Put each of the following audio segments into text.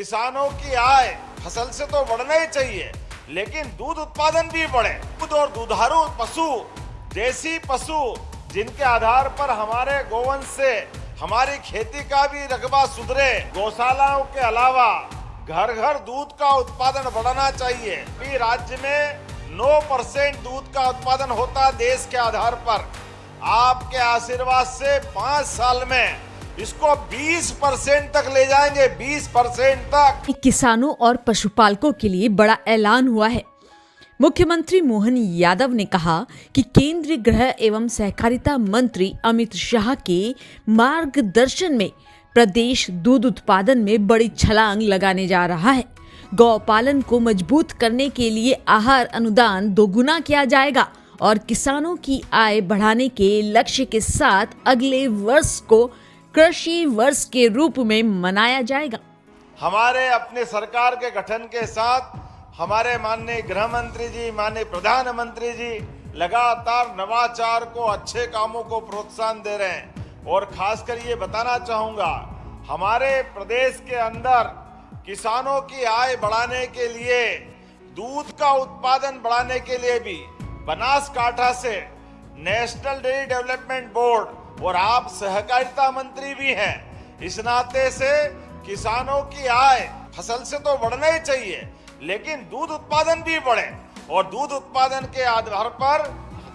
किसानों की आय फसल से तो बढ़ना ही चाहिए, लेकिन दूध उत्पादन भी बढ़े। दूध और दुधारू पशु, देसी पशु जिनके आधार पर हमारे गोवंश से हमारी खेती का भी रकबा सुधरे। गौशालाओं के अलावा घर घर दूध का उत्पादन बढ़ना चाहिए। भी राज्य में 9% दूध का उत्पादन होता देश के आधार पर। आपके आशीर्वाद से 5 साल में इसको 20% तक ले जाएंगे, 20% तक। किसानों और पशुपालकों के लिए बड़ा ऐलान हुआ है। मुख्यमंत्री मोहन यादव ने कहा कि केंद्रीय गृह एवं सहकारिता मंत्री अमित शाह के मार्गदर्शन में प्रदेश दूध उत्पादन में बड़ी छलांग लगाने जा रहा है। गौपालन को मजबूत करने के लिए आहार अनुदान दोगुना किया जाएगा और किसानों की आय बढ़ाने के लक्ष्य के साथ अगले वर्ष को कृषि वर्ष के रूप में मनाया जाएगा। हमारे अपने सरकार के गठन के साथ हमारे माननीय गृह मंत्री जी, माननीय प्रधानमंत्री जी लगातार नवाचार को, अच्छे कामों को प्रोत्साहन दे रहे हैं। और खासकर ये बताना चाहूंगा, हमारे प्रदेश के अंदर किसानों की आय बढ़ाने के लिए, दूध का उत्पादन बढ़ाने के लिए भी बनासकांठा से नेशनल डेयरी डेवलपमेंट बोर्ड, और आप सहकारिता मंत्री भी हैं, इस नाते से किसानों की आय फसल से तो बढ़ना ही चाहिए, लेकिन दूध उत्पादन भी बढ़े। और दूध उत्पादन के आधार पर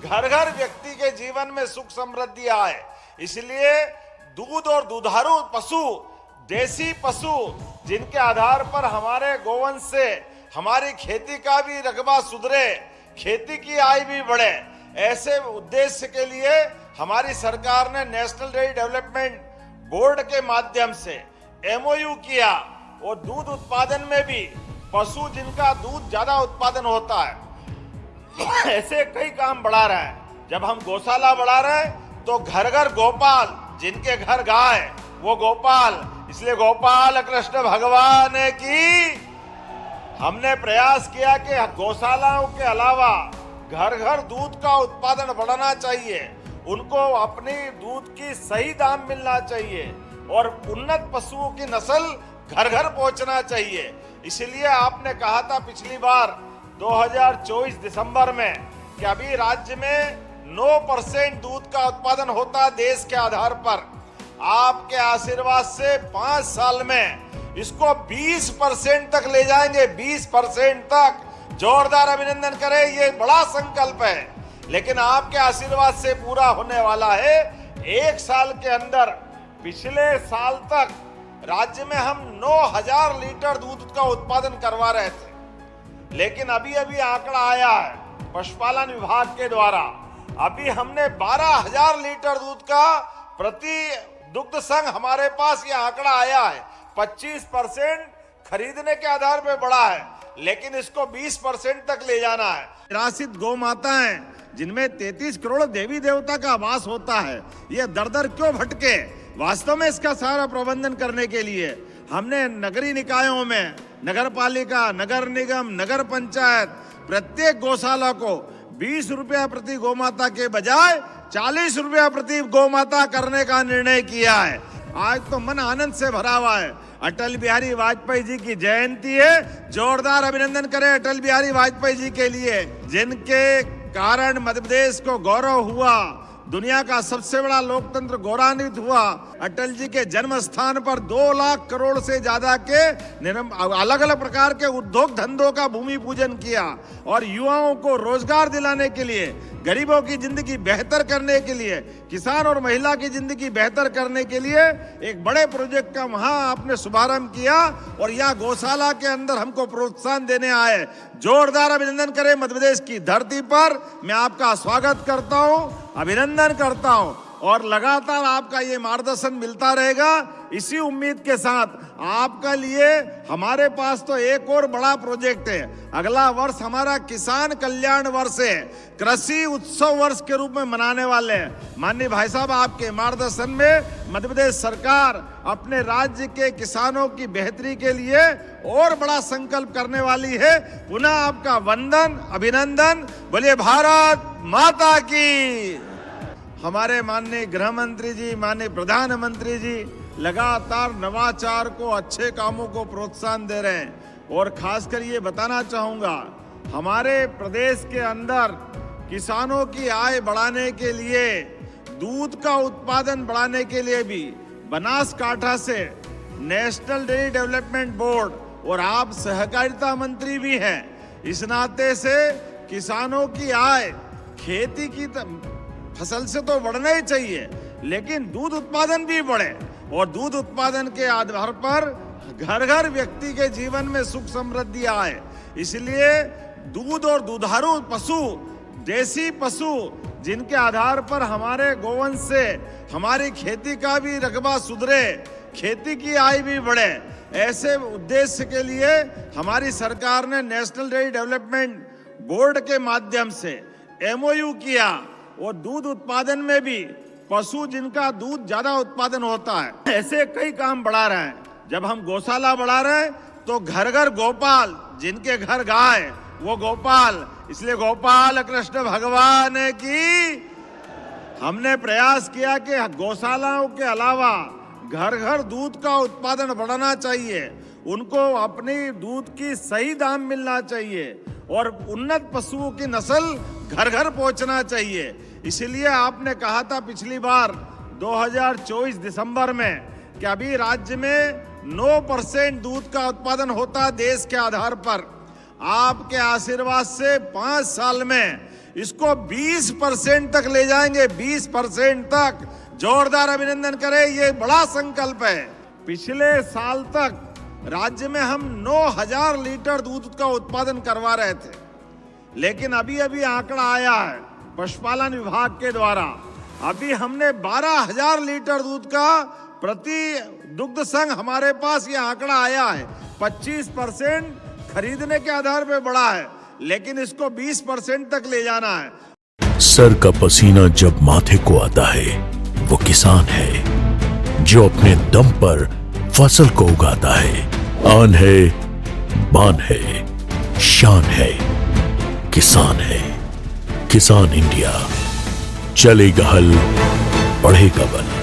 घर घर व्यक्ति के जीवन में सुख समृद्धि आए। इसलिए दूध और दुधारू पशु, देसी पशु जिनके आधार पर हमारे गोवंश से हमारी खेती का भी रकबा सुधरे, खेती की आय भी बढ़े, ऐसे उद्देश्य के लिए हमारी सरकार ने नेशनल डेयरी डेवलपमेंट बोर्ड के माध्यम से एमओयू किया। और दूध उत्पादन में भी पशु जिनका दूध ज्यादा उत्पादन होता है, ऐसे कई काम बढ़ा रहा है। जब हम गौशाला बढ़ा रहे हैं तो घर घर गोपाल, जिनके घर गाय वो गोपाल, इसलिए गोपाल कृष्ण भगवान की हमने प्रयास किया कि गौशालाओं के अलावा घर घर दूध का उत्पादन बढ़ना चाहिए, उनको अपनी दूध की सही दाम मिलना चाहिए और उन्नत पशुओं की नस्ल घर घर पहुंचना चाहिए। इसलिए आपने कहा था पिछली बार 2024 दिसंबर में कि अभी राज्य में 9% दूध का उत्पादन होता देश के आधार पर। आपके आशीर्वाद से 5 साल में इसको 20% तक ले जाएंगे, 20% तक। जोरदार अभिनंदन करें, ये बड़ा संकल्प है, लेकिन आपके आशीर्वाद से पूरा होने वाला है। 1 साल के अंदर, पिछले साल तक राज्य में हम 9000 लीटर दूध का उत्पादन करवा रहे थे, लेकिन अभी अभी आंकड़ा आया है पशुपालन विभाग के द्वारा, अभी हमने 12000 लीटर दूध का प्रति दुग्ध संघ, हमारे पास ये आंकड़ा आया है। 25% खरीदने के आधार पर बढ़ा है, लेकिन इसको 20% तक ले जाना है। निराश्रित गौ माताएं जिनमें 33 करोड़ देवी देवता का वास होता है, ये दर दर क्यों भटके? वास्तव में इसका सारा प्रबंधन करने के लिए हमने नगरीय निकायों में, नगर पालिका, नगर निगम, नगर पंचायत, प्रत्येक गौशाला को 20 रुपया प्रति गौमाता के बजाय 40 रुपया प्रति गौमाता करने का निर्णय किया है। आज तो मन आनंद से भरा हुआ है। अटल बिहारी वाजपेयी जी की जयंती है, जोरदार अभिनंदन करें अटल बिहारी वाजपेयी जी के लिए, जिनके कारण मध्य प्रदेश को गौरव हुआ, दुनिया का सबसे बड़ा लोकतंत्र गौरवान्वित हुआ। अटल जी के जन्म स्थान पर 2 लाख करोड़ से ज्यादा के अलग अलग प्रकार के उद्योग धंधों का भूमि पूजन किया और युवाओं को रोजगार दिलाने के लिए, गरीबों की जिंदगी बेहतर करने के लिए, किसान और महिला की जिंदगी बेहतर करने के लिए एक बड़े प्रोजेक्ट का वहां आपने शुभारंभ किया और यहाँ गौशाला के अंदर हमको प्रोत्साहन देने आए। जोरदार अभिनंदन करें। मध्य प्रदेश की धरती पर मैं आपका स्वागत करता हूँ, अभिनंदन करता हूं और लगातार आपका ये मार्गदर्शन मिलता रहेगा। इसी उम्मीद के साथ आपका लिए हमारे पास तो एक और बड़ा प्रोजेक्ट है। अगला वर्ष हमारा किसान कल्याण वर्ष है, कृषि उत्सव वर्ष के रूप में मनाने वाले हैं। माननीय भाई साहब, आपके मार्गदर्शन में मध्य प्रदेश सरकार अपने राज्य के किसानों की बेहतरी के लिए और बड़ा संकल्प करने वाली है। पुनः आपका वंदन, अभिनंदन। बोलिए भारत माता की। हमारे माननीय गृह मंत्री जी, माननीय प्रधानमंत्री जी लगातार नवाचार को, अच्छे कामों को प्रोत्साहन दे रहे हैं। और खासकर ये बताना चाहूँगा, हमारे प्रदेश के अंदर किसानों की आय बढ़ाने के लिए, दूध का उत्पादन बढ़ाने के लिए भी बनासकांठा से नेशनल डेयरी डेवलपमेंट बोर्ड, और आप सहकारिता मंत्री भी हैं, इस नाते से किसानों की आय खेती की फसल से तो बढ़ना ही चाहिए, लेकिन दूध उत्पादन भी बढ़े, और दूध उत्पादन के आधार पर घर घर व्यक्ति के जीवन में सुख समृद्धि आए। इसलिए दूध और दुधारू पशु, देसी पशु, जिनके आधार पर हमारे गोवंश से हमारी खेती का भी रकबा सुधरे, खेती की आय भी बढ़े, ऐसे उद्देश्य के लिए हमारी सरकार ने नेशनल डेयरी डेवलपमेंट बोर्ड के माध्यम से MOU किया, और दूध उत्पादन में भी पशु जिनका दूध ज्यादा उत्पादन होता है, ऐसे कई काम बढ़ा रहे हैं। जब हम गौशाला बढ़ा रहे हैं तो घर घर गोपाल, जिनके घर गाय वो गोपाल, इसलिए गोपाल कृष्ण भगवान की हमने प्रयास किया कि गौशालाओं के अलावा घर घर दूध का उत्पादन बढ़ाना चाहिए, उनको अपनी दूध की सही दाम मिलना चाहिए, और उन्नत पशुओं की नस्ल घर घर पहुंचना चाहिए। इसलिए आपने कहा था पिछली बार 2024 दिसंबर में कि अभी राज्य में 9% दूध का उत्पादन होता देश के आधार पर, आपके आशीर्वाद से 5 साल में इसको 20% तक ले जाएंगे, 20% तक। जोरदार अभिनंदन करें, ये बड़ा संकल्प है। पिछले साल तक राज्य में हम 9000 लीटर दूध का उत्पादन करवा रहे थे, लेकिन अभी अभी आंकड़ा आया है पशुपालन विभाग के द्वारा, अभी हमने 12000 लीटर दूध का प्रति दुग्ध संघ हमारे पास ये आंकड़ा आया है। 25% खरीदने के आधार पे बढ़ा है, लेकिन इसको 20% तक ले जाना है। सर का पसीना जब माथे को आता है वो किसान है जो अपने दम पर फसल को उगाता है। आन है, बान है, शान है, किसान है। किसान इंडिया, चलेगा हल, बढ़ेगा बल।